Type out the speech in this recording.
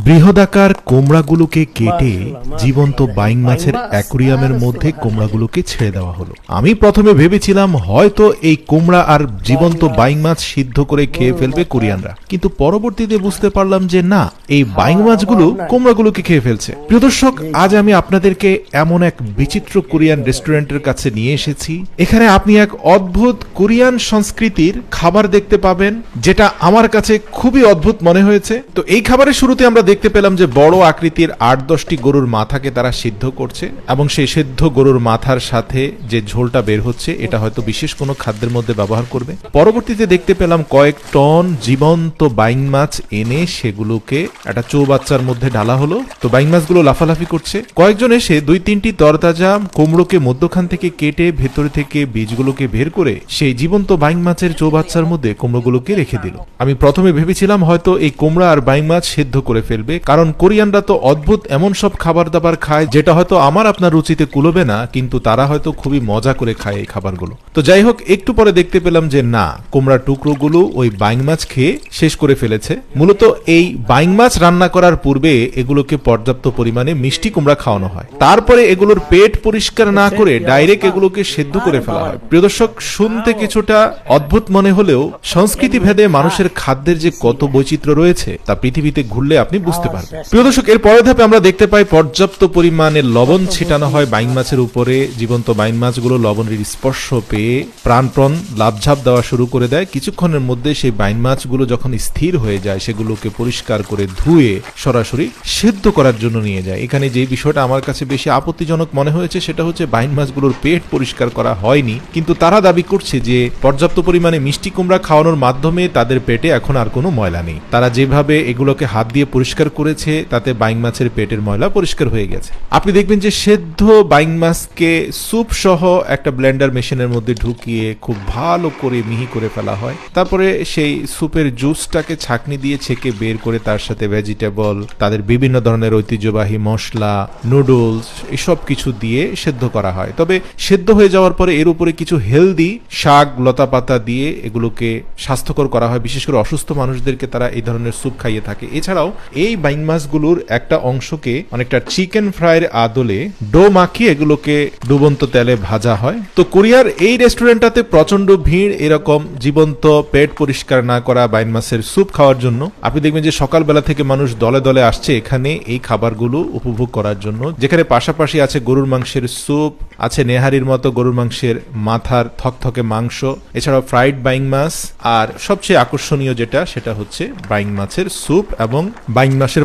বৃহদাকার কোমড়াগুলোকে কেটে জীবন্ত বাইং মাছের অ্যাকুরিয়ামের মধ্যে কোমড়াগুলোকে ছেড়ে দেওয়া হলো। আমি প্রথমে ভেবেছিলাম হয়তো এই কোমড়া আর জীবন্ত বাইং মাছ সিদ্ধ করে খেয়ে ফেলবে কোরিয়ানরা, কিন্তু পরবর্তীতে বুঝতে পারলাম যে না, এই বাইং মাছগুলো কোমড়াগুলোকে খেয়ে ফেলছে। প্রিয় দর্শক, আজ আমি আপনাদেরকে এমন এক বিচিত্র কোরিয়ান রেস্টুরেন্টের কাছে নিয়ে এসেছি। এখানে আপনি এক অদ্ভুত কোরিয়ান সংস্কৃতির খাবার দেখতে পাবেন, যেটা আমার কাছে খুবই অদ্ভুত মনে হয়েছে। তো এই খাবারের শুরুতে আমরা দেখতে পেলাম যে বড় আকৃতির 8-10টি গরুর মাথাকে তারা সিদ্ধ করছে, এবং সেই সিদ্ধ গরুর মাথার সাথে যে ঝোলটা বের হচ্ছে এটা হয়তো বিশেষ কোনো খাদ্যের মধ্যে ব্যবহার করবে। পরবর্তীতে দেখতে পেলাম কয়েক টন জীবন্ত বাইং মাছ এনে সেগুলোকে একটা চৌবাচ্চার মধ্যে ঢালা হলো। তো বাইং মাছগুলো লাফালাফি করছে। কয়েকজন এসে 2-3টি তরতাজা কুমড়োকে মধ্যখান থেকে কেটে ভেতরে থেকে বীজগুলোকে বের করে সেই জীবন্ত বাইং মাছের চৌবাচ্চার মধ্যে কুমড়োগুলোকে রেখে দিল। আমি প্রথমে ভেবেছিলাম হয়তো এই কুমড়া আর বাইং মাছ সিদ্ধ করে ফেলবে, কারণ কোরিয়ানরা তো অদ্ভুত এমন সব খাবার দাবার খায় যেটা হয়তো আমার আপনার রুচিতে কুলবে না, কিন্তু তারা হয়তো খুবই মজা করে খায় এই খাবারগুলো। তো যাই হোক, একটু পরে দেখতে পেলাম যে না, কুমড়ার টুকরোগুলো ওই বাইং মাছ খেয়ে শেষ করে ফেলেছে। মূলত এই বাইং মাছ রান্না করার পূর্বে এগুলোকে পর্যাপ্ত পরিমাণে মিষ্টি কুমড়া খাওয়ানো হয়, তারপরে এগুলোর পেট পরিষ্কার না করে ডাইরেক্ট এগুলোকে সেদ্ধ করে ফেলা হয়। প্রিয় দর্শক, শুনতে কিছুটা অদ্ভুত মনে হলেও সংস্কৃতি ভেদে মানুষের খাদ্যের যে কত বৈচিত্র্য রয়েছে তা পৃথিবীতে ঘুরলে আপনি বুঝতে পারবেন। প্রিয় দর্শক, এর পরের ধাপে আমরা দেখতে পাই পর্যাপ্ত পরিমাণে লবণ ছিটানো হয় বাইং মাছের উপরে। জীবন্ত বাইং মাছগুলো লবণের স্পর্শ পেয়ে প্রাণপণ লাফঝাপ দেওয়া শুরু করে দেয়। কিছুক্ষণের মধ্যে সেই বাইং মাছগুলো যখন স্থির হয়ে যায়, সেগুলোকে পরিষ্কার করে ধুয়ে সরাসরি সেদ্ধ করার জন্য নিয়ে যায়। এখানে যে বিষয়টা আমার কাছে বেশি আপত্তিজনক মনে হয়েছে সেটা হচ্ছে বাইং মাছগুলোর পেট পরিষ্কার করা হয়নি, কিন্তু তারা দাবি করছে যে পর্যাপ্ত পরিমাণে মিষ্টি কুমড়া খাওয়ানোর মাধ্যমে তাদের পেটে এখন আর কোনো ময়লা নেই। তারা যেভাবে এগুলোকে হাত দিয়ে পরিষ্কার করেছে তাতে বাইং মাছের পেটের ময়লা পরিষ্কার হয়ে গেছে। আপনি দেখবেন যে সেদ্ধ বাইং মাছকে স্যুপ সহ একটা ব্লেন্ডার মেশিনের মধ্যে ঢুকিয়ে খুব ভালো করে মিহি করে ফেলা হয়। তারপরে সেই স্যুপের জুসটাকে ছাঁকনি দিয়ে ছেঁকে বের করে তার সাথে ভেজিটেবল, তাদের বিভিন্ন ধরনের ঐতিহ্যবাহী মশলা, নুডলস, এসব কিছু দিয়ে সেদ্ধ করা হয়। তবে সেদ্ধ হয়ে যাওয়ার পরে এর উপরে কিছু হেলদি শাক লতা পাতা দিয়ে এগুলোকে স্বাস্থ্যকর করা হয়। বিশেষ করে অসুস্থ মানুষদেরকে তারা এই ধরনের স্যুপ খাইয়ে থাকে। এছাড়াও এই বাইং মাছগুলোর একটা অংশকে অনেকটা চিকেন ফ্রাইয়ের আদলে ডো মাখিয়ে এগুলোকে ডুবন্ত তেলে ভাজা হয়। তো কোরিয়ার এই রেস্টুরেন্টটাতে প্রচন্ড ভিড় এরকম জীবন্ত পেট পরিষ্কার না করা বাইং মাছের স্যুপ খাওয়ার জন্য। আপনি দেখবেন যে সকালবেলা থেকে মানুষ দলে দলে আসছে এখানে এই খাবারগুলো উপভোগ করার জন্য, যেখানে পাশাপাশি আছে গরুর মাংসের স্যুপ, আছে নেহারির মতো গরুর মাংসের মাথার থকথকে মাংস, এছাড়াও ফ্রাইড বাইং মাছ, আর সবচেয়ে আকর্ষণীয় যেটা সেটা হচ্ছে বাইং মাছের স্যুপ এবং বাইং মাছের